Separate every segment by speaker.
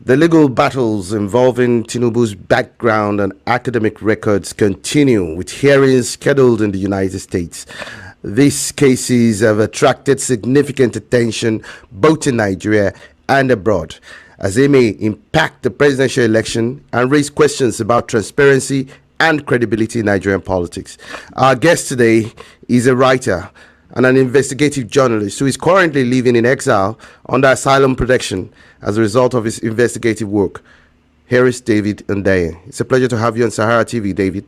Speaker 1: The legal battles involving Tinubu's background and academic records continue, with hearings scheduled in the United States. These cases have attracted significant attention both in Nigeria and abroad, as they may impact the presidential election and raise questions about transparency and credibility in Nigerian politics. Our guest today is a writer and an investigative journalist who is currently living in exile under asylum protection as a result of his investigative work. Here is David Hundeyin. It's a pleasure to have you on Sahara TV, David.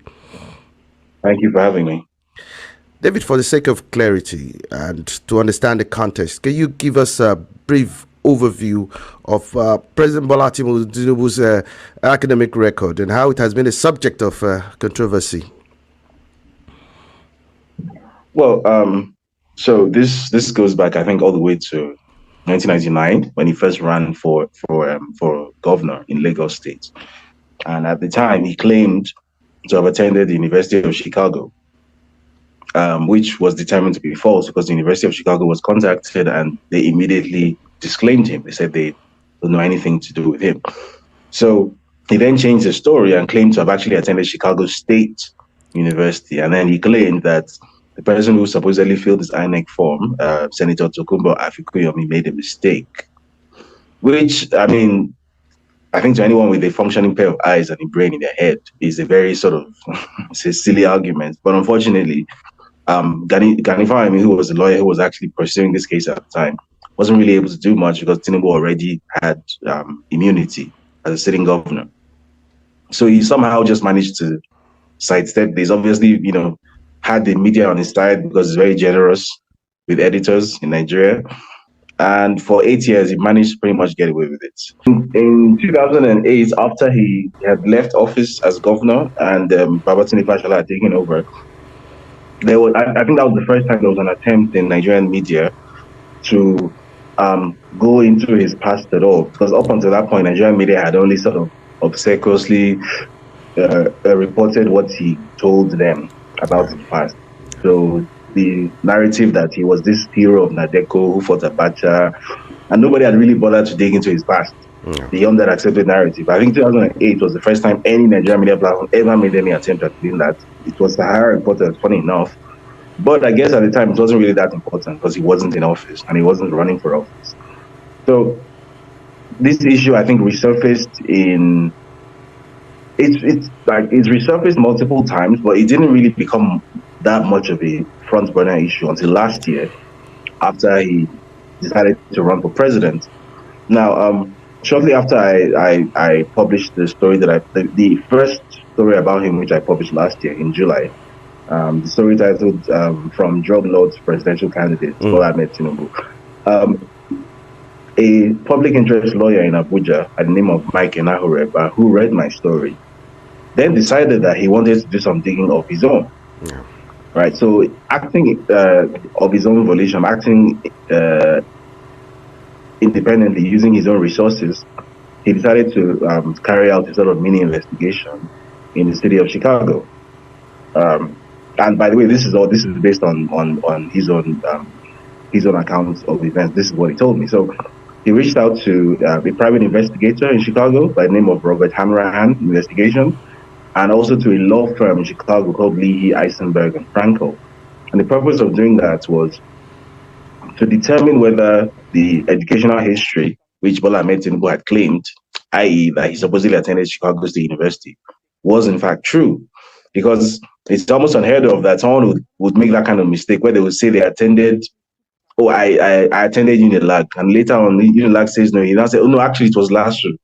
Speaker 2: Thank you for having me.
Speaker 1: David, for the sake of clarity and to understand the context, can you give us a brief overview of President Tinubu's academic record and how it has been a subject of controversy?
Speaker 2: Well, so this goes back, I think, all the way to 1999 when he first ran for governor in Lagos State, and at the time he claimed to have attended the University of Chicago, which was determined to be false because the University of Chicago was contacted and they immediately disclaimed him. They said they don't know anything to do with him. So he then changed the story and claimed to have actually attended Chicago State University, and then he claimed that the person who supposedly filled his INEC form, Senator Tokunbo Afikuyomi, made a mistake. Which, I mean, I think to anyone with a functioning pair of eyes and a brain in their head is a very sort of it's a silly argument. But unfortunately, Gani Fahimi, who was a lawyer who was actually pursuing this case at the time, wasn't really able to do much because Tinubu already had immunity as a sitting governor. So he somehow just managed to sidestep this. Obviously, had the media on his side because he's very generous with editors in Nigeria. And for 8 years, he managed to pretty much get away with it. In 2008, after he had left office as governor and Babatunde Fashola had taken over, I think that was the first time there was an attempt in Nigerian media to go into his past at all. Because up until that point, Nigerian media had only sort of obsequiously reported what he told them about his past. So the narrative that he was this hero of Nadeko who fought Abacha, and nobody had really bothered to dig into his past beyond that accepted narrative. I think 2008 was the first time any Nigerian media platform ever made any attempt at doing that. It was Sahara reporters, funny enough. But I guess at the time it wasn't really that important because he wasn't in office and he wasn't running for office. So this issue, I think, resurfaced in it's resurfaced multiple times, but it didn't really become that much of a front burner issue until last year, after he decided to run for president. Now, shortly after I published the story the first story about him, which I published last year in July, the story titled "From Drug Lord to Presidential Candidate," Bola Ahmed Tinubu. A public interest lawyer in Abuja by the name of Mike Enahoreba, who read my story, then decided that he wanted to do some digging of his own.
Speaker 1: Yeah.
Speaker 2: Right, so acting of his own volition, acting independently, using his own resources, he decided to carry out a sort of mini investigation in the city of Chicago. And by the way, this is based on his own account of events. This is what he told me. So he reached out to a private investigator in Chicago by the name of Robert Hanrahan Investigation, and also to a law firm in Chicago called Leahy, Eisenberg and Frankel. And the purpose of doing that was to determine whether the educational history which Bola Ahmed Tinubu had claimed, i.e. that he supposedly attended Chicago State University, was in fact true. Because it's almost unheard of that someone would make that kind of mistake where they would say they attended, I attended Unilag, and later on Unilag says no, he now said, oh no, actually it was LASU.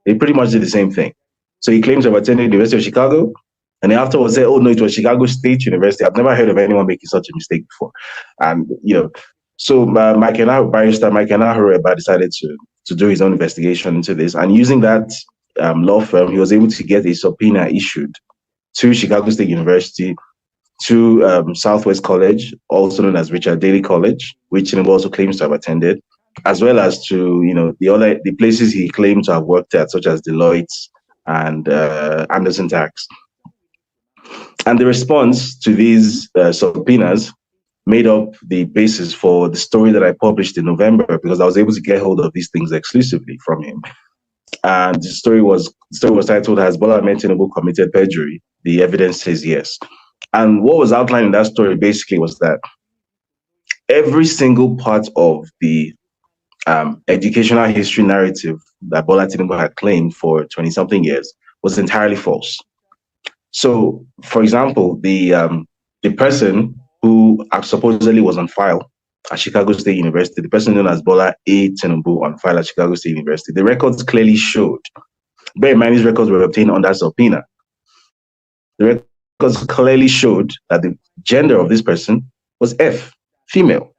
Speaker 2: They pretty much did the same thing. So he claims to have attended the University of Chicago, and then afterwards said, oh no, it was Chicago State University. I've never heard of anyone making such a mistake before. And so barrister Mike Enahoreba decided to do his own investigation into this, and using that law firm, he was able to get a subpoena issued to Chicago State University, to Southwest College, also known as Richard Daley College, which Tinubu also claims to have attended, as well as to the places he claimed to have worked at, such as Deloitte and Anderson Tax. And the response to these subpoenas made up the basis for the story that I published in November, because I was able to get hold of these things exclusively from him. and the story was titled "Has Bola Ahmed Tinubu committed perjury?" The evidence says yes. And what was outlined in that story basically was that every single part of the educational history narrative that Bola Tinubu had claimed for 20 something years was entirely false. So, for example, the person who supposedly was on file at Chicago State University, the person known as Bola A. Tinubu on file at Chicago State University, the records clearly showed, bear in mind these records were obtained under subpoena. The records clearly showed that the gender of this person was F, female.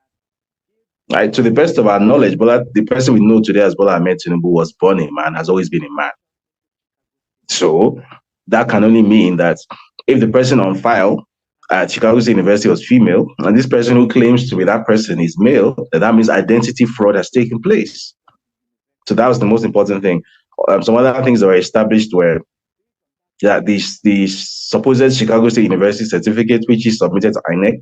Speaker 2: Right? To the best of our knowledge, the person we know today as Bola Ahmed Tinubu was born a man, has always been a man. So that can only mean that if the person on file at Chicago State University was female, and this person who claims to be that person is male, then that means identity fraud has taken place. So that was the most important thing. Some other things that were established were that the supposed Chicago State University certificate, which is submitted to INEC,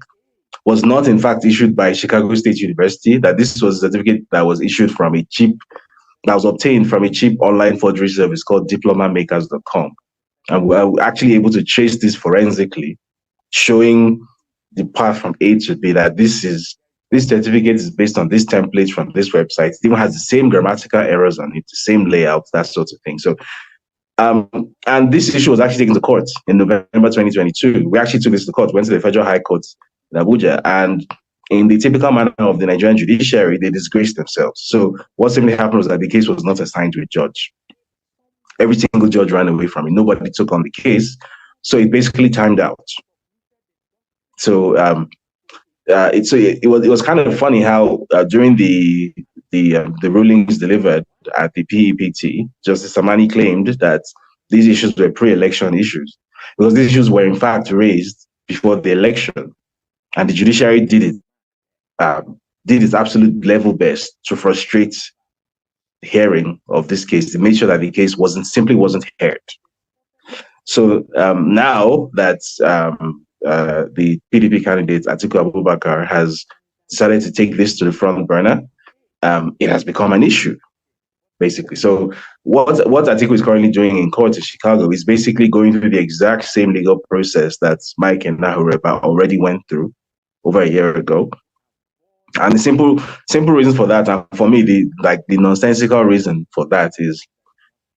Speaker 2: was not in fact issued by Chicago State University, that this was a certificate that was issued from that was obtained from a cheap online forgery service called diplomamakers.com. And we were actually able to trace this forensically, showing the path from A to B, that this certificate is based on this template from this website. It even has the same grammatical errors on it, the same layout, that sort of thing. So, and this issue was actually taken to court in November 2022. We actually took this to court, went to the Federal High Court in Abuja, and in the typical manner of the Nigerian judiciary, they disgraced themselves. So what simply happened was that the case was not assigned to a judge. Every single judge ran away from it. Nobody took on the case. So it basically timed out. So it was kind of funny how during the rulings delivered at the PEPT, Justice Samani claimed that these issues were pre-election issues, because these issues were in fact raised before the election, and the judiciary did its absolute level best to frustrate the hearing of this case, to make sure that the case simply wasn't heard. So now that the PDP candidate Atiku Abubakar has decided to take this to the front burner, it has become an issue, basically. So what Atiku is currently doing in court in Chicago is basically going through the exact same legal process that Mike and Nahureba already went through over a year ago. And the simple reason for that, and for me, the nonsensical reason for that is,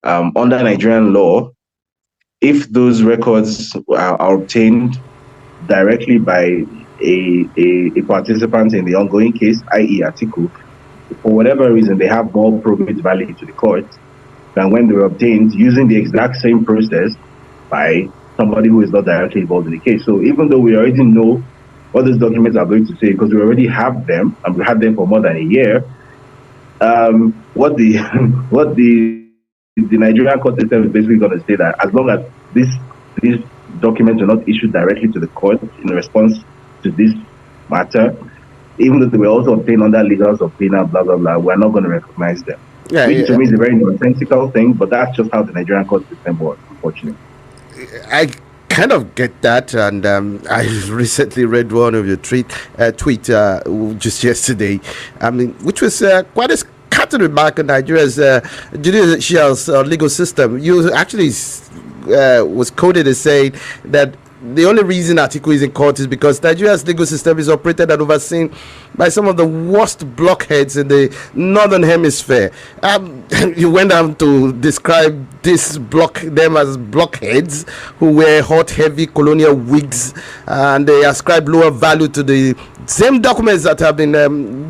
Speaker 2: under Nigerian law, if those records are obtained directly by a participant in the ongoing case, i.e. Atiku, for whatever reason, they have more probate value to the court than when they were obtained using the exact same process by somebody who is not directly involved in the case. So even though we already know what those documents are going to say, because we already have them, and we had them for more than a year, what the Nigerian court system is basically going to say that as long as these documents are not issued directly to the court in response to this matter, even though they were also obtained under legal subpoena, blah, blah, blah, we're not going to recognize them. Which to me is a very nonsensical thing, but that's just how the Nigerian court system works, unfortunately.
Speaker 1: I kind of get that, and I recently read one of your tweet just yesterday, which was quite a cutting remark on Nigeria's judicial legal system. You actually was quoted as saying that the only reason Atiku is in court is because Nigeria's legal system is operated and overseen by some of the worst blockheads in the northern hemisphere. You went on to describe them as blockheads who wear hot, heavy colonial wigs, and they ascribe lower value to the same documents that have been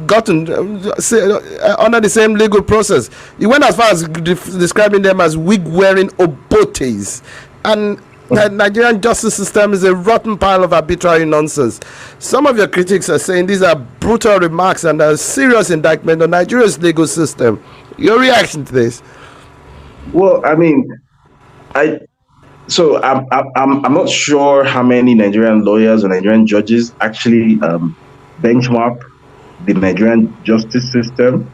Speaker 1: gotten under the same legal process. You went as far as describing them as wig-wearing obotes. And the Nigerian justice system is a rotten pile of arbitrary nonsense. Some of your critics are saying these are brutal remarks and a serious indictment on Nigeria's legal system. Your reaction to this?
Speaker 2: Well, I mean, I'm not sure how many Nigerian lawyers or Nigerian judges actually benchmark the Nigerian justice system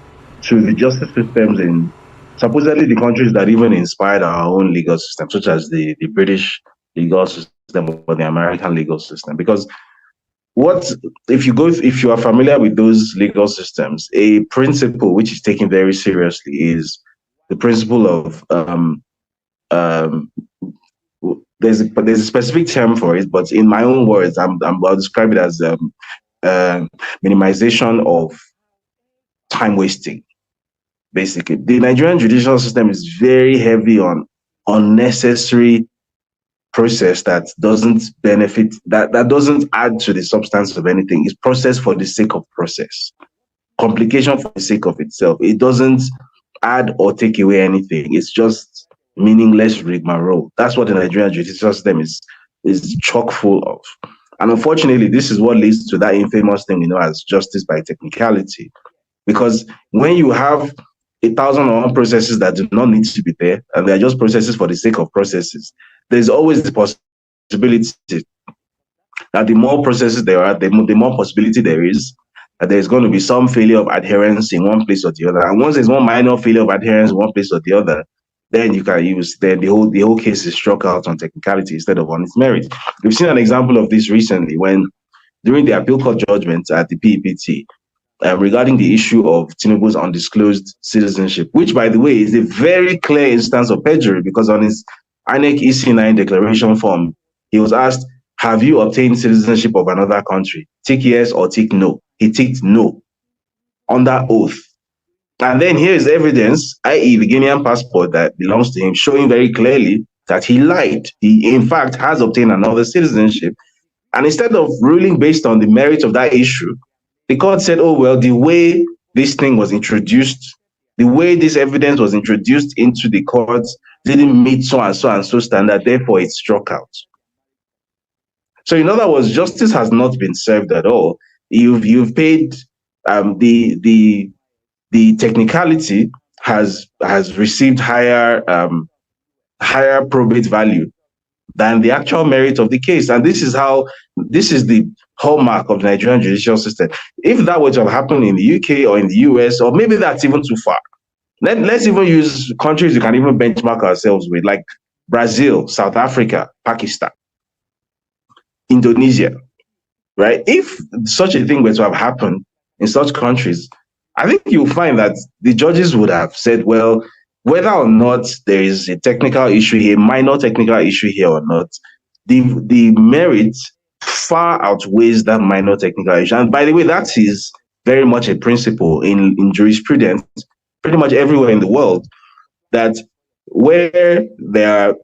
Speaker 2: to the justice systems in supposedly the countries that even inspired our own legal system, such as the British legal system or the American legal system. Because if you are familiar with those legal systems, a principle which is taken very seriously is the principle of um, there's a specific term for it, but in my own words, I'll describe it as minimization of time wasting. Basically, the Nigerian judicial system is very heavy on unnecessary process that doesn't benefit, that doesn't add to the substance of anything. It's process for the sake of process, complication for the sake of itself. It doesn't add or take away anything. It's just meaningless rigmarole. That's what the Nigerian judicial system is chock full of. And unfortunately, this is what leads to that infamous thing, as justice by technicality. Because when you have 1,001 processes that do not need to be there, and they are just processes for the sake of processes, there's always the possibility that the more processes there are, the more possibility there is that there's going to be some failure of adherence in one place or the other. And once there's one minor failure of adherence in one place or the other, then you can use, then the whole case is struck out on technicality instead of on its merit. We've seen an example of this recently when, during the appeal court judgment at the PEPT, regarding the issue of Tinubu's undisclosed citizenship, which, by the way, is a very clear instance of perjury, because on his INEC EC9 declaration form, he was asked, have you obtained citizenship of another country? Tick yes or tick no. He ticked no under oath. And then here is evidence, i.e. the Guinean passport that belongs to him, showing very clearly that he lied. He, in fact, has obtained another citizenship. And instead of ruling based on the merit of that issue, the court said, oh, well, the way this thing was introduced, the way this evidence was introduced into the courts didn't meet so and so standard, therefore it's struck out. So in other words, justice has not been served at all. You've paid the technicality has received higher probate value than the actual merit of the case. And this is the hallmark of the Nigerian judicial system. If that were to have happened in the UK or in the US, or maybe that's even too far. Let's even use countries we can even benchmark ourselves with, like Brazil, South Africa, Pakistan, Indonesia, right? If such a thing were to have happened in such countries, I think you'll find that the judges would have said, well, whether or not there is a technical issue here, minor technical issue here or not, the merit far outweighs that minor technical issue. And by the way, that is very much a principle in jurisprudence, pretty much everywhere in the world, that where there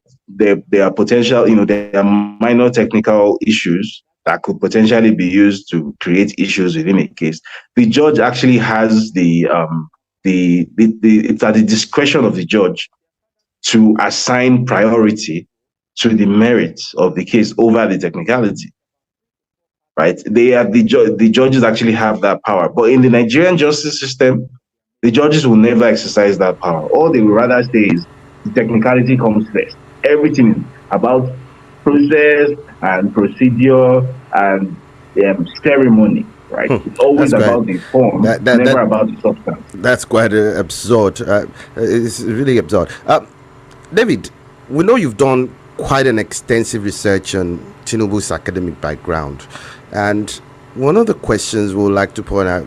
Speaker 2: are potential, there are minor technical issues that could potentially be used to create issues within a case, the judge actually has it's at the discretion of the judge to assign priority to the merits of the case over the technicality, right? The judges actually have that power. But in the Nigerian justice system, the judges will never exercise that power. All they will rather say is the technicality comes first. Everything is about process and procedure and ceremony. Right, it's always about the form, never about the substance.
Speaker 1: That's quite absurd. It's really absurd. David, we know you've done quite an extensive research on Tinubu's academic background, and one of the questions we would like to point out,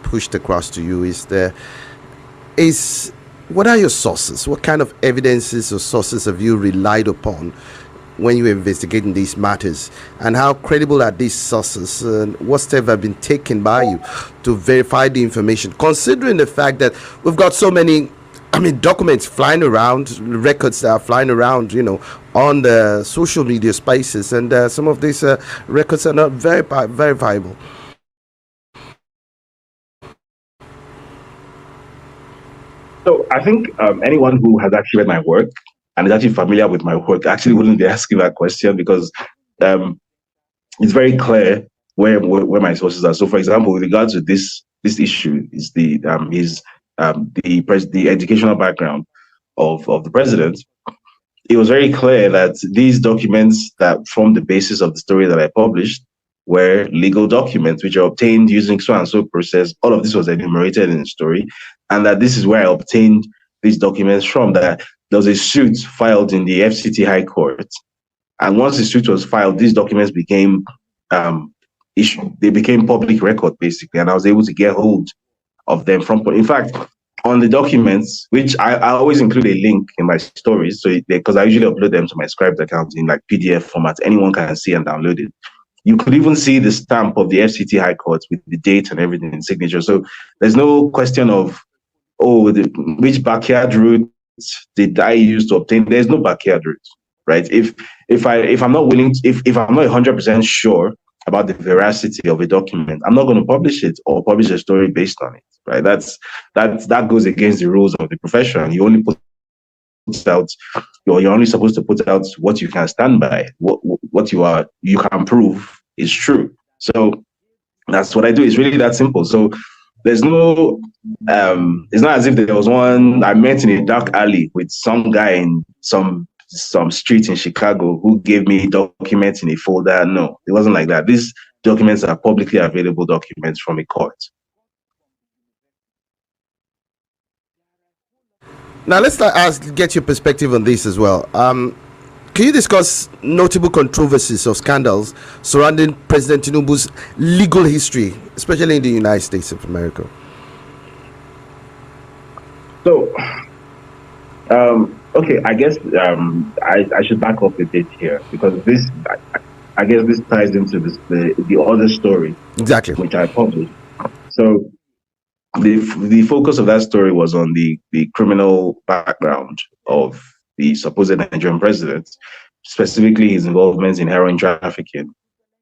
Speaker 1: pushed across to you, is what are your sources? What kind of evidences or sources have you relied upon when you were investigating these matters, and how credible are these sources, and what steps have been taken by you to verify the information, considering the fact that we've got so many documents flying around, records that are flying around on the social media spaces, and some of these records are not very verifiable.
Speaker 2: So I think anyone who has actually read my work and is actually familiar with my work actually wouldn't be asking that question, because it's very clear where my sources are. So, for example, with regards to this issue, is the educational background of the president. It was very clear that these documents that form the basis of the story that I published were legal documents which are obtained using so and so process. All of this was enumerated in the story, and that this is where I obtained these documents from. That there was a suit filed in the FCT High Court, and once the suit was filed, these documents became they became public record basically, and I was able to get hold of them from. In fact, on the documents, which I always include a link in my stories, so because I usually upload them to my Scribed account in like PDF format, anyone can see and download it. You could even see the stamp of the FCT High Court with the date and everything in signature. So there's no question of, oh, which backyard route did I use to obtain? There's no backyard route, right? If I'm not willing, if I'm not 100% sure about the veracity of a document, I'm not going to publish it or publish a story based on it, right? That goes against the rules of the profession. You only put out, you're only supposed to put out what you can stand by, what you can prove is true. So that's what I do. It's really that simple. So there's no it's not as if there was one I met in a dark alley with some guy in some street in Chicago who gave me documents in a folder. No, it wasn't like that. These documents are publicly available documents from a court.
Speaker 1: Now let's get your perspective on this as well. Can you discuss notable controversies or scandals surrounding President Tinubu's legal history, especially in the United States of America?
Speaker 2: So, okay, I guess I should back up a bit here, because I guess this ties into the other story,
Speaker 1: exactly,
Speaker 2: which I published. So the focus of that story was on the criminal background of the supposed Nigerian president, specifically his involvement in heroin trafficking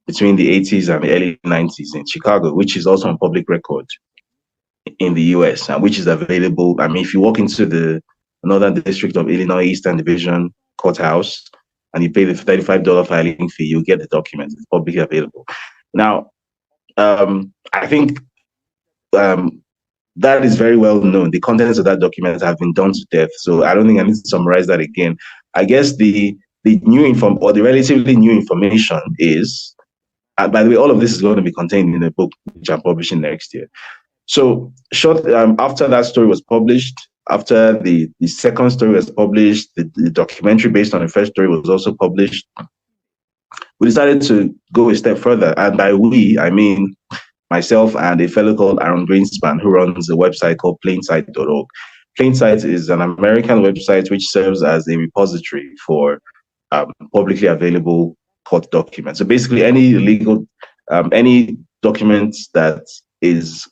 Speaker 2: between the 80s and the early 90s in Chicago, which is also on public record in the US, and which is available. I mean, if you walk into the Northern District of Illinois Eastern Division Courthouse and you pay the $35 filing fee, you get the document. It's publicly available. Now, I think that is very well known. The contents of that document have been done to death, so I don't think I need to summarize that again. I guess the relatively new information is, by the way, all of this is going to be contained in a book which I'm publishing next year. So after that story was published, after the second story was published, the documentary based on the first story was also published, we decided to go a step further. And by we, I mean myself and a fellow called Aaron Greenspan, who runs a website called plainsight.org. Plainsight is an American website which serves as a repository for publicly available court documents. So basically any legal, any documents that is,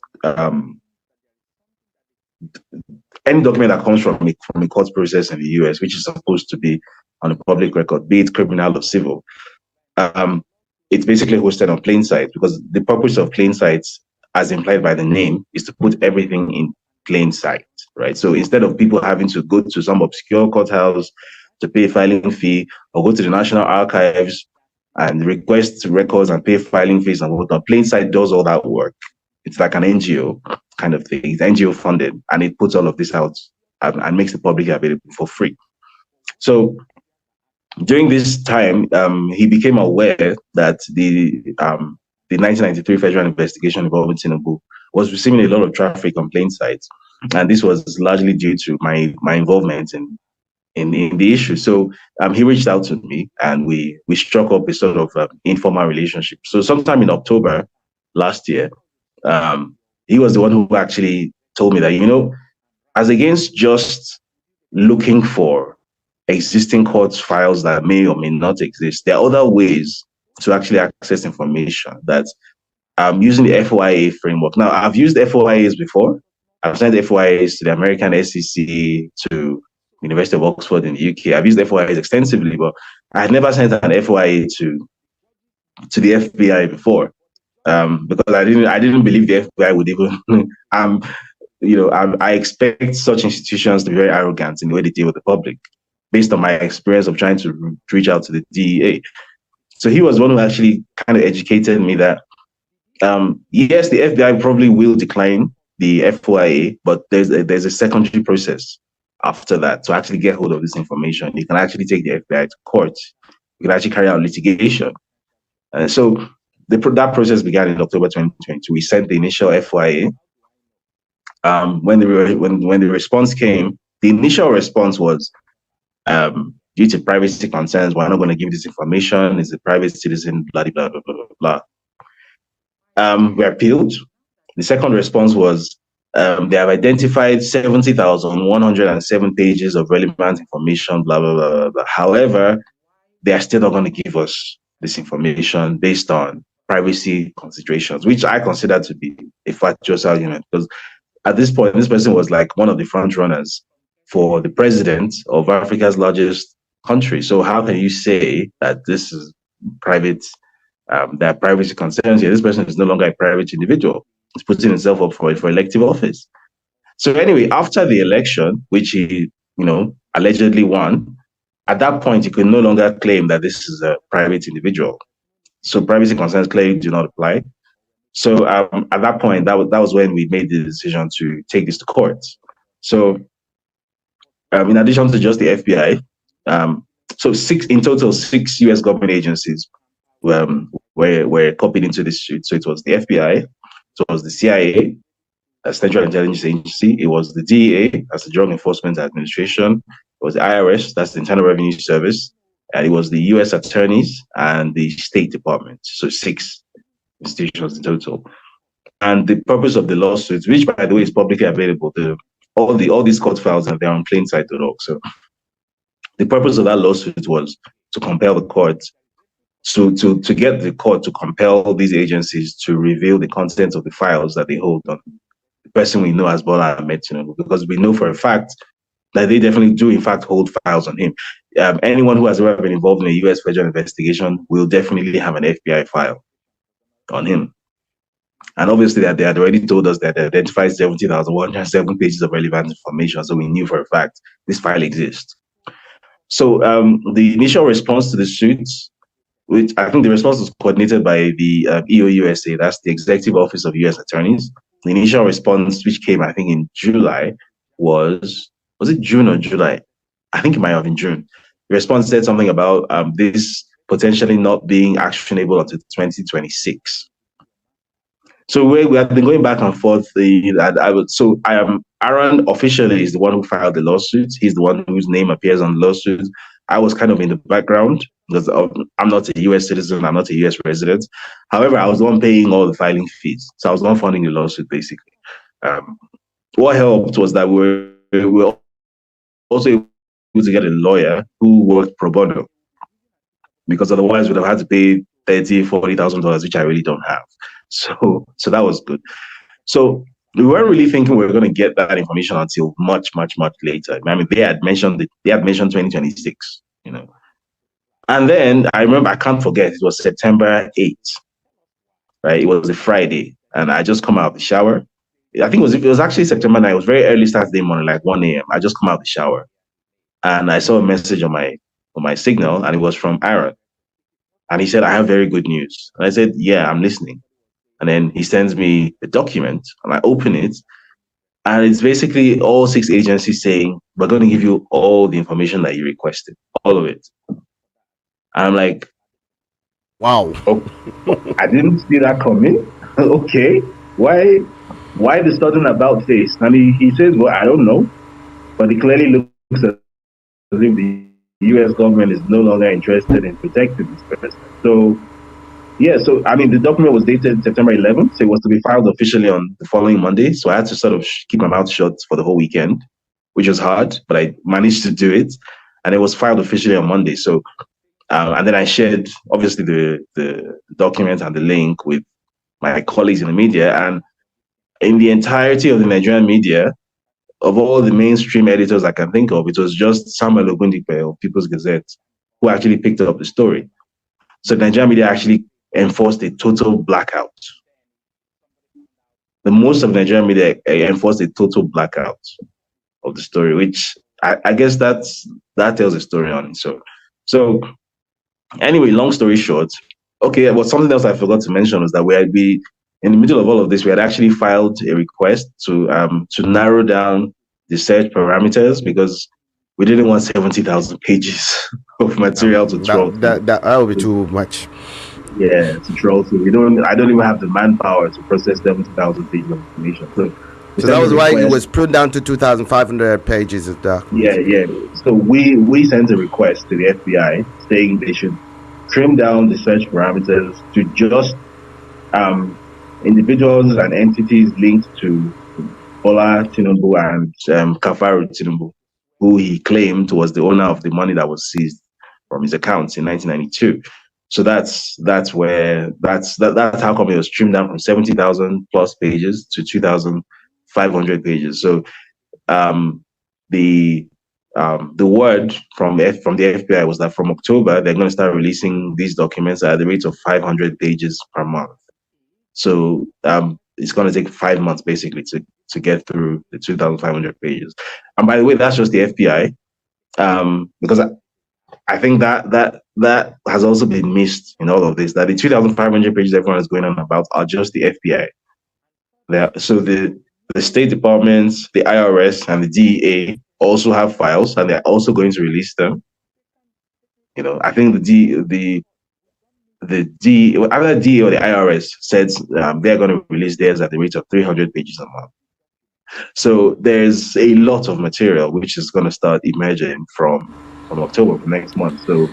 Speaker 2: any document that comes from a court process in the US, which is supposed to be on a public record, be it criminal or civil, it's basically hosted on Plainsight, because the purpose of Plainsight, as implied by the name, is to put everything in plain sight, right? So instead of people having to go to some obscure courthouse to pay a filing fee, or go to the National Archives and request records and pay filing fees and whatnot, Plainsight does all that work. It's like an NGO kind of thing. It's NGO funded, and it puts all of this out and makes it publicly available for free. So during this time, he became aware that the 1993 federal investigation involving Tinubu was receiving a lot of traffic on Plainsight, and this was largely due to my involvement in the issue. So he reached out to me, and we struck up a sort of informal relationship. So sometime in October last year, he was the one who actually told me that, you know, as against just looking for existing court files that may or may not exist, there are other ways to actually access information that using the FOIA framework. Now, I've used FOIAs before. I've sent FOIAs to the American SEC, to University of Oxford in the UK. I've used FOIAs extensively, but I had never sent an FOIA to the FBI before, because I didn't believe the FBI would even. I expect such institutions to be very arrogant in the way they deal with the public, based on my experience of trying to reach out to the DEA. So he was one who actually kind of educated me that, yes, the FBI probably will decline the FOIA, but there's a secondary process after that to actually get hold of this information. You can actually take the FBI to court. You can actually carry out litigation. So that process began in October 2022. We sent the initial FOIA. When the response came, the initial response was, due to privacy concerns, we're not going to give this information. It's a private citizen, blah, blah, blah, blah, blah, blah. We appealed. The second response was, They have identified 70,107 pages of relevant information, blah, blah, blah, blah, blah. However, they are still not going to give us this information based on privacy considerations, which I consider to be a fatuous argument. Because at this point, this person was like one of the front runners for the president of Africa's largest country. So how can you say that this is private, that privacy concerns here? This person is no longer a private individual. He's putting himself up for elective office. So anyway, after the election, which he, allegedly won, at that point, he could no longer claim that this is a private individual. So privacy concerns clearly do not apply. So at that point, that was when we made the decision to take this to court. So in addition to just the FBI, so in total, six U.S. government agencies were copied into this suit. So it was the FBI, it was the CIA, Central Intelligence Agency, it was the DEA, that's the Drug Enforcement Administration, it was the IRS, that's the Internal Revenue Service, and it was the U.S. attorneys and the State Department. So 6 institutions in total. And the purpose of the lawsuits, which by the way is publicly available, all these court files, and they're on plainsight.org. So the purpose of that lawsuit was to compel the court to get the court to compel these agencies to reveal the contents of the files that they hold on the person we know as Bola Ahmed Tinubu, because we know for a fact that they definitely do in fact hold files on him. Anyone who has ever been involved in a U.S. federal investigation will definitely have an FBI file on him. And obviously that they had already told us that they identified 70,107 pages of relevant information, so we knew for a fact this file exists. So the initial response to the suits, which I think the response was coordinated by the EOUSA, that's the Executive Office of U.S. Attorneys. The initial response, which came, I think, in July, was it June or July? I think it might have been June. The response said something about this potentially not being actionable until 2026. So we have been going back and forth. Aaron officially is the one who filed the lawsuit. He's the one whose name appears on the lawsuit. I was kind of in the background because I'm not a U.S. citizen. I'm not a U.S. resident. However, I was the one paying all the filing fees. So I was the one funding the lawsuit, basically. What helped was that we were also able to get a lawyer who worked pro bono, because otherwise we'd have had to pay $30,000, $40,000, which I really don't have. So that was good. So we weren't really thinking we were going to get that information until much, much, much later. I mean, they had mentioned 2026, And then I remember, I can't forget, it was September 8th, right? It was a Friday, and I just come out of the shower. I think it was actually September 9th. It was very early Saturday morning, like 1 a.m. I just come out of the shower, and I saw a message on my signal, and it was from Aaron. And he said, "I have very good news." And I said, "Yeah, I'm listening." And then he sends me a document, and I open it, and it's basically all 6 agencies saying, "We're going to give you all the information that you requested, all of it." And I'm like,
Speaker 1: wow.
Speaker 2: Oh, I didn't see that coming. Okay, why the sudden about face? And he says, "Well, I don't know, but it clearly looks as if the U.S. government is no longer interested in protecting this person." So, yeah, so I mean, the document was dated September 11th, so it was to be filed officially on the following Monday. So I had to sort of keep my mouth shut for the whole weekend, which was hard, but I managed to do it, and it was filed officially on Monday. So, and then I shared obviously the document and the link with my colleagues in the media, and in the entirety of the Nigerian media, of all the mainstream editors I can think of, it was just Samuel Ogundipe of People's Gazette who actually picked up the story. So the Nigerian media actually enforced a total blackout. The most of Nigerian media enforced a total blackout of the story, which I guess that tells a story on it. So anyway, long story short, okay, well, something else I forgot to mention was that we in the middle of all of this, we had actually filed a request to narrow down the search parameters, because we didn't want 70,000 pages of material to troll.
Speaker 1: That would be too much.
Speaker 2: Yeah, to troll through. I don't even have the manpower to process 70,000 pages of information. So
Speaker 1: that was why it was put down to 2,500 pages of documents.
Speaker 2: Yeah. So we sent a request to the FBI saying they should trim down the search parameters to just individuals and entities linked to Ola Tinubu and Kafaru Tinubu, who he claimed was the owner of the money that was seized from his accounts in 1992. So that's how come it was trimmed down from 70,000 plus pages to 2,500 pages. So um, the the word from the FBI was that from October they're going to start releasing these documents at the rate of 500 pages per month. So it's going to take 5 months basically to get through the 2,500 pages. And by the way, that's just the FBI, because I think that has also been missed in all of this. That the 2,500 pages everyone is going on about are just the FBI. So the State Departments, the IRS, and the DEA also have files, and they're also going to release them. I think either the DEA or the IRS said they're going to release theirs at the rate of 300 pages a month. So there's a lot of material which is going to start emerging from October of next month. So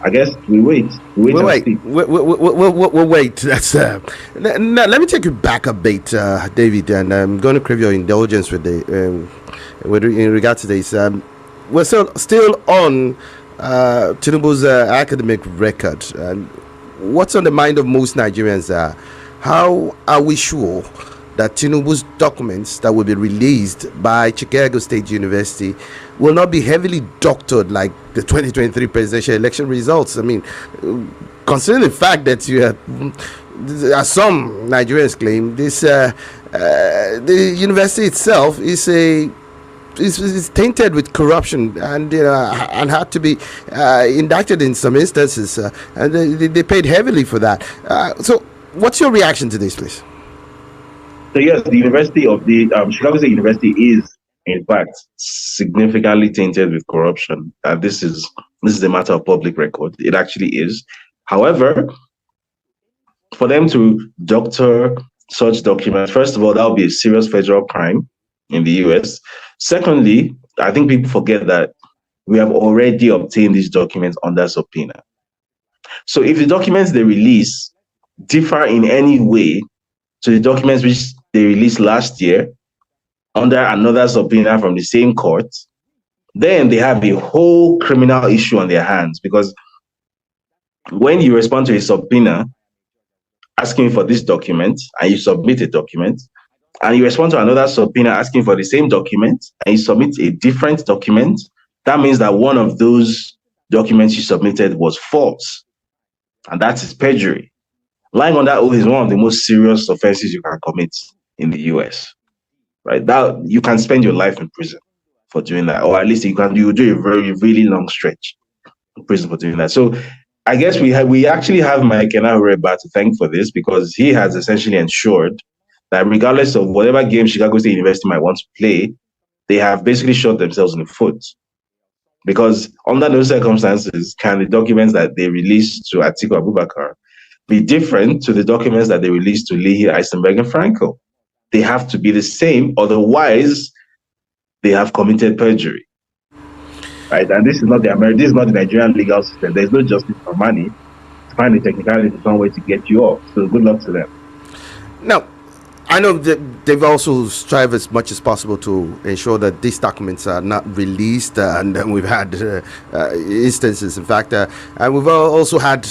Speaker 2: I guess we wait.
Speaker 1: We'll wait. That's let me take you back a bit, David, and I'm going to crave your indulgence with in regard to this. We're still on Tinubu's academic record. What's on the mind of most Nigerians? How are we sure that Tinubu's documents that will be released by Chicago State University will not be heavily doctored like the 2023 presidential election results? I mean, considering the fact that as some Nigerians claim, the university itself is tainted with corruption and had to be indicted in some instances, and they paid heavily for that. So, what's your reaction to this, please?
Speaker 2: So yes, the University of the Chicago State University is in fact significantly tainted with corruption. This is a matter of public record. It actually is. However, for them to doctor such documents, first of all, that would be a serious federal crime in the US. Secondly, I think people forget that we have already obtained these documents under subpoena. So if the documents they release differ in any way to the documents which they released last year under another subpoena from the same court, then they have a whole criminal issue on their hands. Because when you respond to a subpoena asking for this document and you submit a document, and you respond to another subpoena asking for the same document and you submit a different document, that means that one of those documents you submitted was false. And that is perjury. Lying on that oath is one of the most serious offenses you can commit in the US, right? That you can spend your life in prison for doing that, or at least you do a very, really long stretch in prison for doing that. So I guess we actually have Mike Enahureba to thank for this, because he has essentially ensured that regardless of whatever game Chicago State University might want to play, they have basically shot themselves in the foot. Because under no circumstances can the documents that they released to Atiku Abubakar be different to the documents that they released to Leahy, Eisenberg, and Franco. They have to be the same, otherwise they have committed perjury. Right? And this is not the Nigerian legal system. There's no justice for money. To find the technicality some way to get you off. So good luck to them.
Speaker 1: Now, I know that they've also strived as much as possible to ensure that these documents are not released, and we've had instances, in fact, and we've also had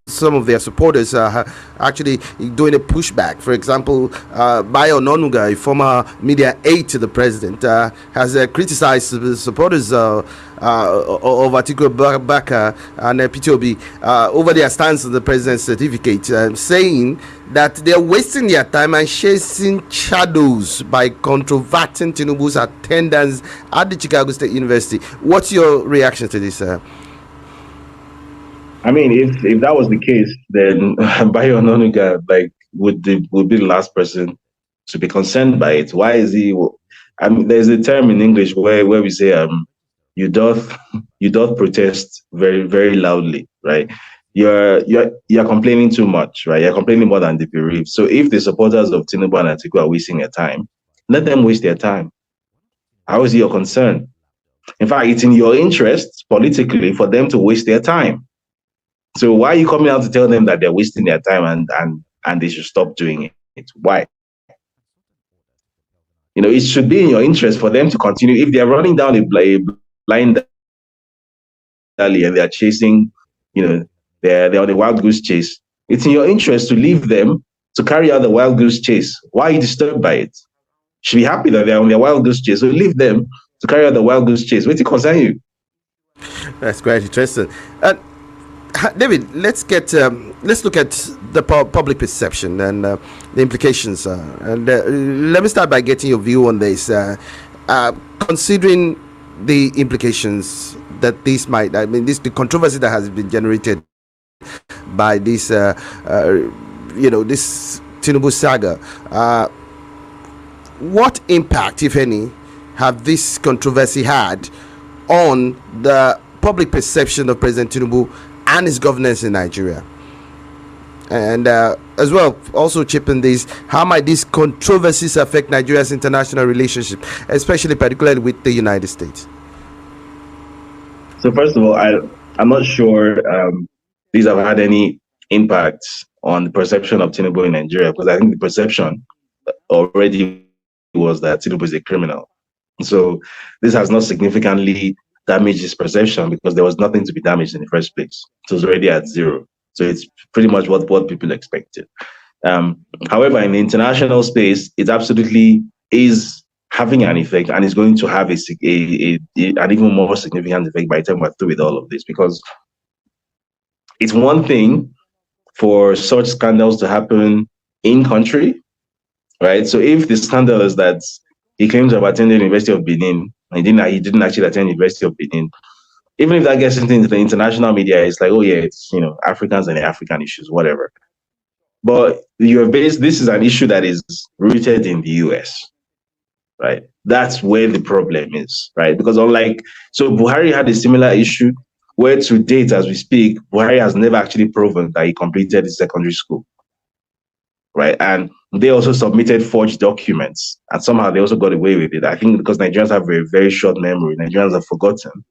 Speaker 1: some of their supporters actually doing a pushback. For example, Bayo Nuga, a former media aide to the president, has criticized the supporters of Atiku Abubakar and PTOB over their stance on the president's certificate, saying that they're wasting their time and chasing shadows by controverting Tinubu's attendance at the Chicago State University. What's your reaction to this?
Speaker 2: I mean, if that was the case, then Bayo Ononuga would be the last person to be concerned by it. Why is he? I mean, there's a term in English where we say you doth protest very, very loudly, right? You're complaining too much, right? You're complaining more than the bereaved. So if the supporters of Tinubu and Atiku are wasting their time, let them waste their time. How is it your concern? In fact, it's in your interest politically for them to waste their time. So why are you coming out to tell them that they're wasting their time and they should stop doing it? Why? it should be in your interest for them to continue. If they're running down a blind alley and they're chasing, they're on a wild goose chase, it's in your interest to leave them to carry out the wild goose chase. Why are you disturbed by it? You should be happy that they're on their wild goose chase. So leave them to carry out the wild goose chase. What it concern you?
Speaker 1: That's quite interesting. David, let's look at the public perception and the implications. Let me start by getting your view on this. Considering the implications that this might, the controversy that has been generated by this, this Tinubu saga. What impact, if any, have this controversy had on the public perception of President Tinubu and his governance in Nigeria? And as well, also chipping this, how might these controversies affect Nigeria's international relationship, especially particularly with the United States?
Speaker 2: So first of all, I'm not sure these have had any impact on the perception of Tinubu in Nigeria, because I think the perception already was that Tinubu is a criminal. So this has not significantly damaged his perception, because there was nothing to be damaged in the first place. So it's already at zero. So it's pretty much what people expected. However, in the international space, it absolutely is having an effect, and is going to have an even more significant effect by the time we're through with all of this, because it's one thing for such scandals to happen in country, right? So if the scandal is that he claims to have attended the University of Benin, and he didn't actually attend the University of Benin, even if that gets into the international media, it's like, oh yeah, it's Africans and African issues, whatever. But this is an issue that is rooted in the US, right? That's where the problem is, right? Because Buhari had a similar issue where to date, as we speak, Buhari has never actually proven that he completed his secondary school, right? And they also submitted forged documents, and somehow they also got away with it. I think because Nigerians have a very short memory, Nigerians have forgotten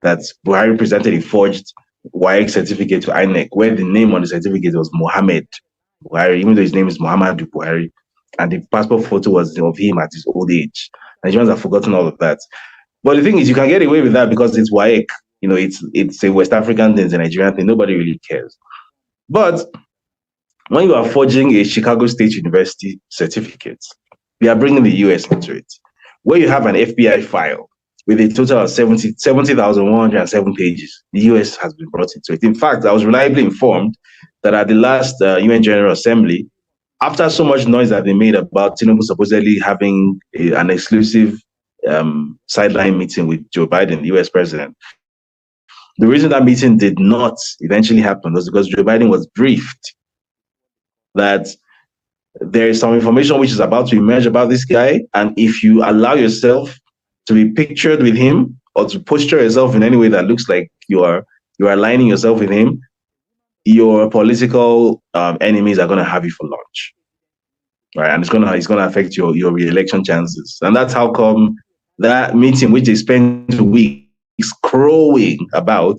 Speaker 2: that Buhari presented a forged WAEC certificate to INEC, where the name on the certificate was Mohammed Buhari, even though his name is Muhammadu Buhari, and the passport photo was of him at his old age. Nigerians have forgotten all of that. But the thing is, you can get away with that because it's WAEC. It's a West African thing, it's a Nigerian thing. Nobody really cares. But when you are forging a Chicago State University certificate, we are bringing the US into it, where you have an FBI file with a total of 70,107 pages. The US has been brought into it. In fact, I was reliably informed that at the last UN General Assembly, after so much noise that they made about Tinubu supposedly having an exclusive sideline meeting with Joe Biden, the US president, the reason that meeting did not eventually happen was because Joe Biden was briefed that there is some information which is about to emerge about this guy, and if you allow yourself to be pictured with him or to posture yourself in any way that looks like you are aligning yourself with him, your political enemies are going to have you for lunch, right? And it's going to affect your re-election chances. And that's how come that meeting, which they spent weeks crowing about,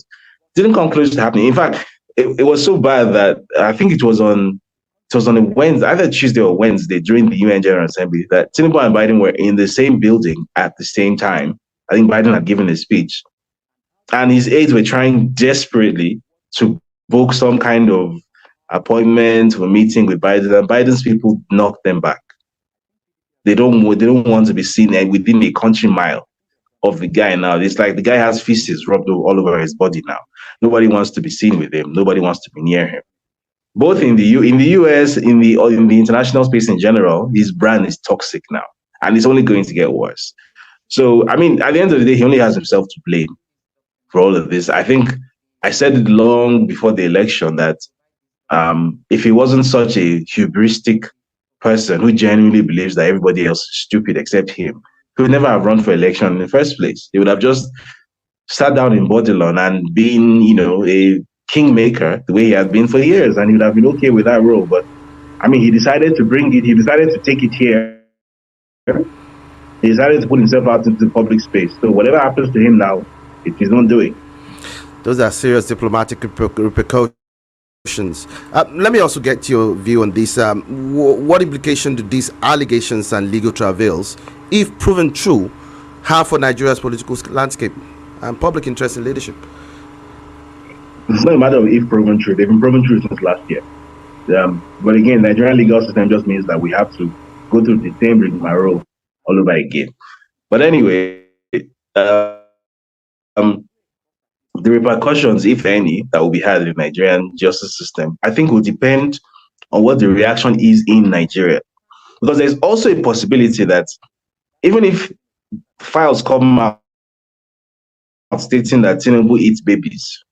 Speaker 2: didn't come close to happening. In fact, it was so bad that I think it was on a Wednesday, either Tuesday or Wednesday, during the UN General Assembly, that Tinubu and Biden were in the same building at the same time. I think Biden had given a speech, and his aides were trying desperately to book some kind of appointment or meeting with Biden, and Biden's people knocked them back. They don't want to be seen within a country mile of the guy now. It's like the guy has feces rubbed all over his body now. Nobody wants to be seen with him. Nobody wants to be near him. Both in the US, in the international space in general, his brand is toxic now, and it's only going to get worse. So, I mean, at the end of the day, he only has himself to blame for all of this. I think I said it long before the election that if he wasn't such a hubristic person who genuinely believes that everybody else is stupid except him, he would never have run for election in the first place. He would have just sat down in Bodilon and been, a kingmaker the way he has been for years, and he would have been okay with that role. But I mean, he decided to bring it. He decided to take it here. He decided to put himself out into the public space. So whatever happens to him now, it's his own doing.
Speaker 1: Those are serious diplomatic repercussions Let me also get your view on this. What implication do these allegations and legal travails, if proven true, have for Nigeria's political landscape and public interest in leadership?
Speaker 2: It's not a matter of if proven true. They've been proven true since last year. But again, Nigerian legal system just means that we have to go through the same rigmarole all over again. But anyway, the repercussions, if any, that will be had in the Nigerian justice system, I think will depend on what the reaction is in Nigeria. Because there's also a possibility that even if files come out stating that Tinubu eats babies,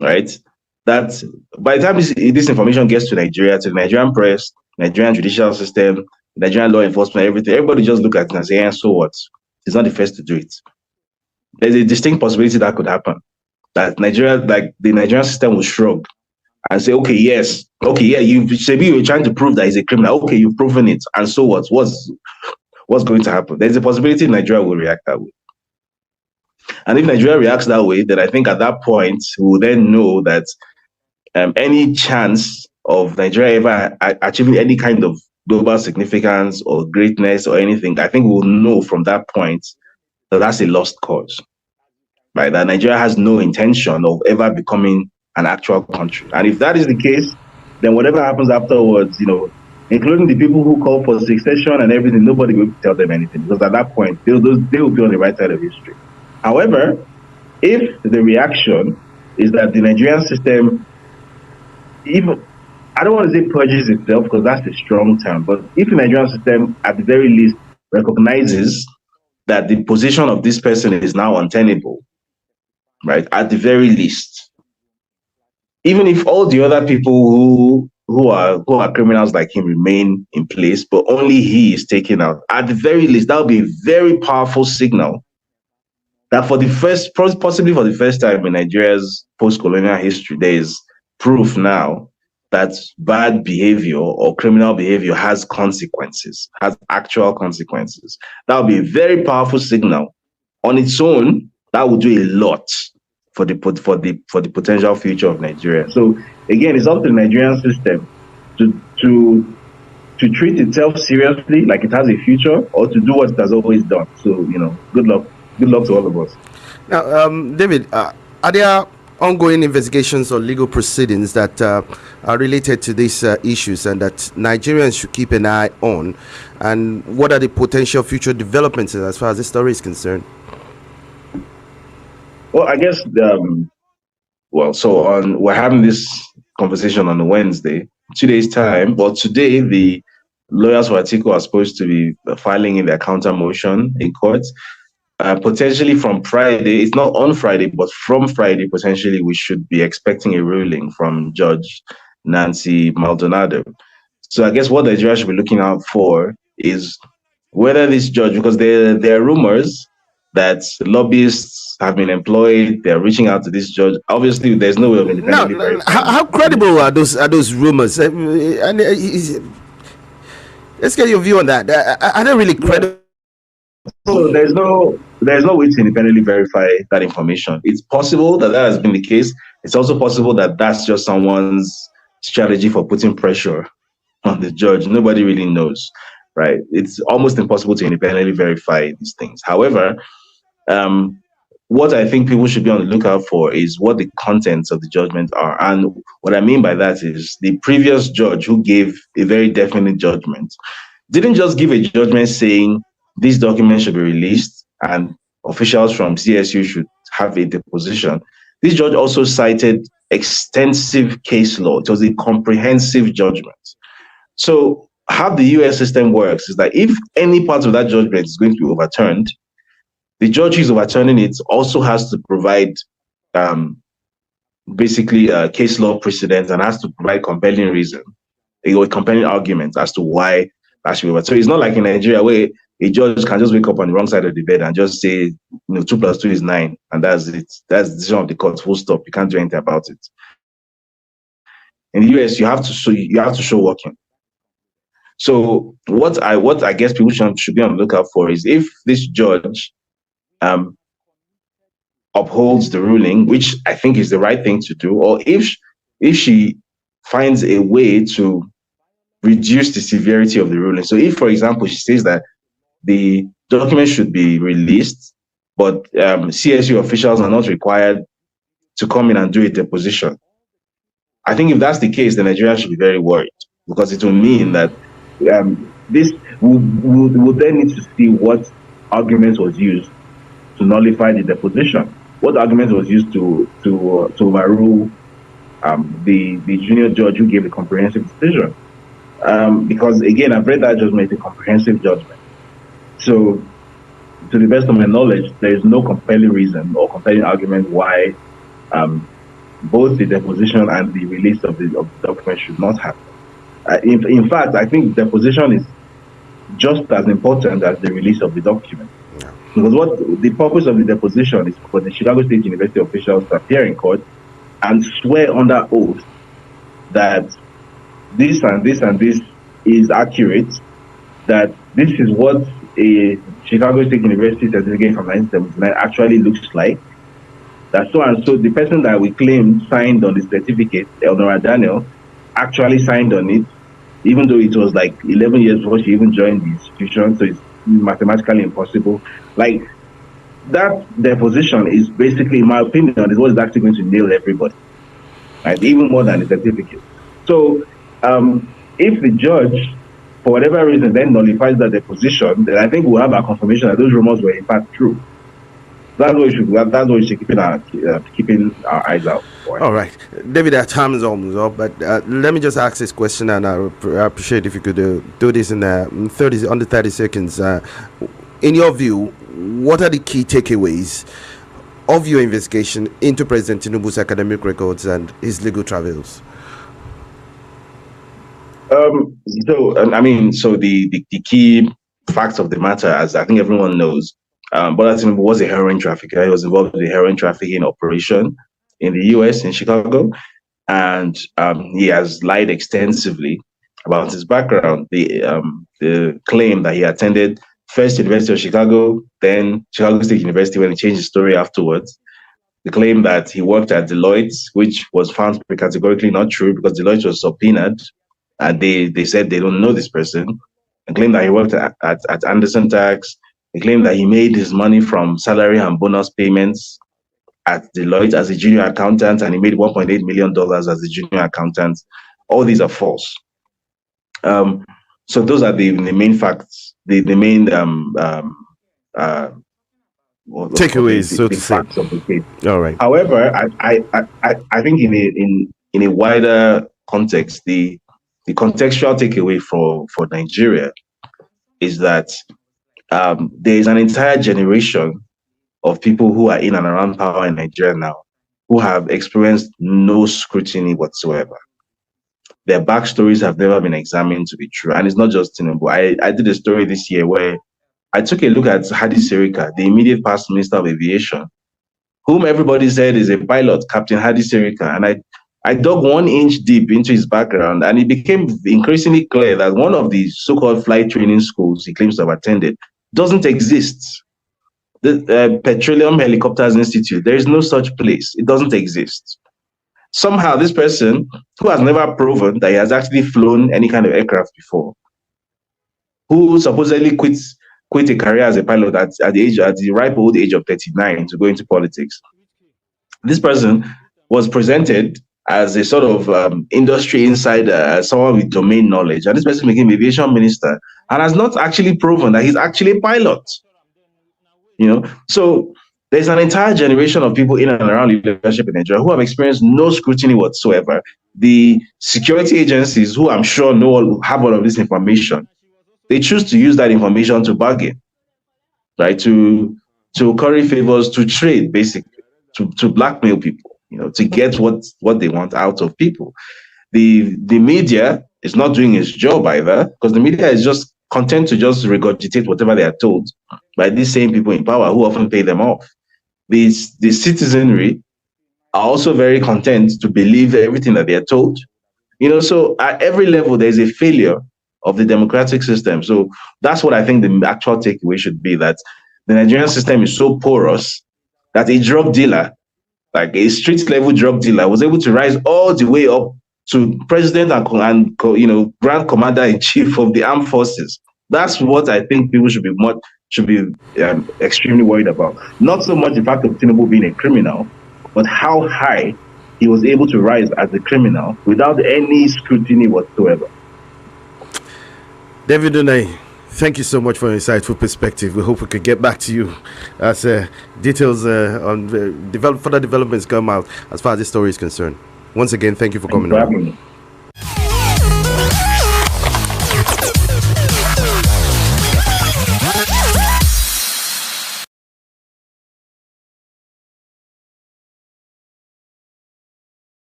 Speaker 2: right? That by the time this information gets to Nigeria, to the Nigerian press, Nigerian judicial system, Nigerian law enforcement, everybody just look at it and say, so what? He's not the first to do it. There's a distinct possibility that could happen. That Nigeria, like the Nigerian system will shrug and say, okay, yes, okay, yeah, you were trying to prove that he's a criminal. Okay, you've proven it. And so what? What's going to happen? There's a possibility Nigeria will react that way. And if Nigeria reacts that way, then I think at that point, we will then know that any chance of Nigeria ever achieving any kind of global significance or greatness or anything, I think we'll know from that point that that's a lost cause. Right? That Nigeria has no intention of ever becoming an actual country. And if that is the case, then whatever happens afterwards, including the people who call for succession and everything, nobody will tell them anything, because at that point, they will be on the right side of history. However, if the reaction is that the Nigerian system, even, I don't want to say purges itself because that's a strong term, but if the Nigerian system at the very least recognizes that the position of this person is now untenable, right, at the very least, even if all the other people who are criminals like him remain in place, but only he is taken out, at the very least, that would be a very powerful signal that possibly for the first time in Nigeria's post-colonial history, there is proof now that bad behavior or criminal behavior has consequences, has actual consequences. That would be a very powerful signal. On its own, that would do a lot for the potential future of Nigeria. So again, it's up to the Nigerian system to treat itself seriously, like it has a future, or to do what it has always done. So good luck to all of us.
Speaker 1: Now, David, are there ongoing investigations or legal proceedings that are related to these issues and that Nigerians should keep an eye on? And what are the potential future developments as far as this story is concerned?
Speaker 2: Well, I guess, we're having this conversation on a Wednesday, 2 days' time. But today, the lawyers for Atiku are supposed to be filing in their counter motion in court. Potentially from Friday, it's not on Friday, but from Friday, potentially, we should be expecting a ruling from Judge Nancy Maldonado. So I guess what Nigeria should be looking out for is whether this judge, because there are rumors that lobbyists have been employed, they're reaching out to this judge. Obviously, there's no way of independently verifying.
Speaker 1: How credible are those rumors? Let's get your view on that. Are they really credible?
Speaker 2: So there's no way to independently verify that information. It's possible that has been the case. It's also possible that that's just someone's strategy for putting pressure on the judge. Nobody really knows, right? It's almost impossible to independently verify these things. However, what I think people should be on the lookout for is what the contents of the judgment are. And what I mean by that is the previous judge who gave a very definite judgment didn't just give a judgment saying these documents should be released and officials from CSU should have a deposition. This judge also cited extensive case law. It was a comprehensive judgment. So how the US system works is that if any part of that judgment is going to be overturned, the judge who is overturning it also has to provide basically case law precedent and has to provide compelling reason, a compelling argument as to why that should be overturned. So it's not like in Nigeria where a judge can just wake up on the wrong side of the bed and just say, 2 + 2 is 9, and that's it. That's the decision of the court, full stop. You can't do anything about it. In the US, you have to show working. So what I guess people should be on the lookout for is if this judge upholds the ruling, which I think is the right thing to do, or if she finds a way to reduce the severity of the ruling. So if, for example, she says that the document should be released, but CSU officials are not required to come in and do a deposition. I think if that's the case, then Nigeria should be very worried, because it will mean that this will then need to see what argument was used to nullify the deposition. What argument was used to overrule the junior judge who gave a comprehensive decision? Because again, I've read that judgment, a comprehensive judgment. So, to the best of my knowledge, there is no compelling reason or compelling argument why both the deposition and the release of the document should not happen. In fact, I think deposition is just as important as the release of the document. Yeah. Because what the purpose of the deposition is for the Chicago State University officials to appear in court and swear under oath that this and this and this is accurate, that this is what a Chicago State University certificate from 1979 actually looks like. That so and so the person that we claim signed on the certificate, Elnora Daniel, actually signed on it, even though it was like 11 years before she even joined the institution, so it's mathematically impossible. Like, that deposition is basically, in my opinion, is what is actually going to nail everybody, right? Even more than the certificate. So, if the judge, for whatever reason, then nullifies that deposition, then I think we'll have a confirmation that those rumors were in fact true. That's what we should keeping our eyes out for.
Speaker 1: All right, David, our time is almost up, but let me just ask this question, and I appreciate if you could do this in under 30 seconds. In your view, what are the key takeaways of your investigation into President Tinubu's academic records and his legal travels?
Speaker 2: So the key facts of the matter, as I think everyone knows, Bola Tinubu was a heroin trafficker. He was involved in a heroin trafficking operation in the US, in Chicago, and he has lied extensively about his background. The claim that he attended first University of Chicago, then Chicago State University when he changed his story afterwards. The claim that he worked at Deloitte, which was found to be categorically not true because Deloitte was subpoenaed, and they said they don't know this person. The claim that he worked at Anderson Tax. He claimed that he made his money from salary and bonus payments at Deloitte as a junior accountant, and he made $1.8 million as a junior accountant. All these are false. So those are the main facts, the main
Speaker 1: takeaways, so to say.
Speaker 2: Facts of the case.
Speaker 1: All right.
Speaker 2: However, I think in a wider context, the contextual takeaway for Nigeria is that there is an entire generation of people who are in and around power in Nigeria now who have experienced no scrutiny whatsoever. Their backstories have never been examined to be true. And it's not just Tinubu. I did a story this year where I took a look at Hadi Sirika, the immediate past Minister of Aviation, whom everybody said is a pilot, Captain Hadi Sirika. And I dug 1 inch deep into his background, and it became increasingly clear that one of the so-called flight training schools he claims to have attended doesn't exist. The Petroleum Helicopters Institute, there is no such place. It doesn't exist. Somehow, this person, who has never proven that he has actually flown any kind of aircraft before, who supposedly quit a career as a pilot at the ripe old age of 39 to go into politics, this person was presented as a sort of industry insider, someone with domain knowledge, and this person became aviation minister and has not actually proven that he's actually a pilot. So there's an entire generation of people in and around leadership in Nigeria who have experienced no scrutiny whatsoever. The security agencies, who I'm sure have all of this information, they choose to use that information to bargain, right? To curry favors, to trade, basically, to blackmail people, to get what they want out of people. The media is not doing its job either, because the media is just content to just regurgitate whatever they are told by these same people in power who often pay them off. The citizenry are also very content to believe everything that they are told. So at every level, there's a failure of the democratic system. So that's what I think the actual takeaway should be, that the Nigerian system is so porous that a drug dealer, like a street level drug dealer, was able to rise all the way up to president and Grand Commander in Chief of the Armed Forces. That's what I think people should be extremely worried about. Not so much the fact of Tinubu being a criminal, but how high he was able to rise as a criminal without any scrutiny whatsoever.
Speaker 1: David Hundeyin, thank you so much for your insightful perspective. We hope we could get back to you as details on further developments come out as far as this story is concerned. Once again, thank you for coming on.